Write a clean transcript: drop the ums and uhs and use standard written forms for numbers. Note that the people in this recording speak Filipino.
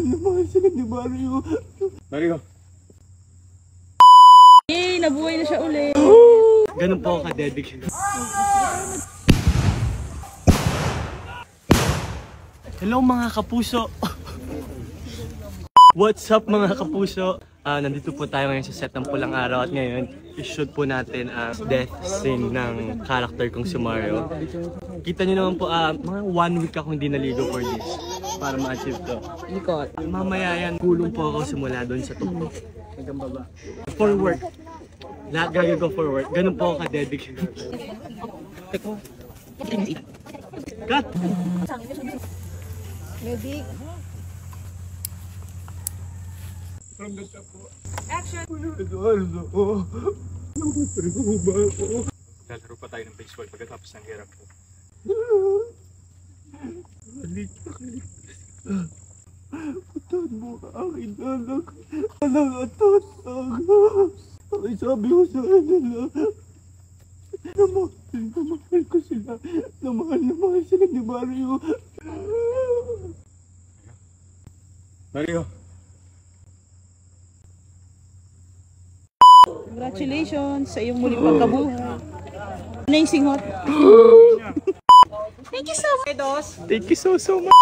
na mahal sila ni Mario. Mario. Yay! Nabuhay na siya ulit. Ganun po ako ka-dedicated. Hello mga kapuso! What's up mga kapuso? Nandito po tayo ngayon sa set ng Pulang Araw at ngayon i-shoot po natin ang death scene ng character kong si Mario. Kita nyo naman po, mga 1 week ako hindi naligo for this para ma-achieve to. Likot. Mamaya yan, kulong po ako simula doon sa tuktok hanggang baba. For work. Lahat gagawin ko for work. Ganun po ako ka-dedicated. Cut! Medic. From the top po. Action! Lalaro pa tayo ng baseball pagkatapos ng hirap po. Putad mo ka aking anak. Anak at tatang. Ay sabi ko sa kanila. Namahal ko sila. Namahal sila ni Mario. Mario. Congratulations sa iyong muling pagkabuhay. Ano yung singot? Thank you so much. Thank you so much.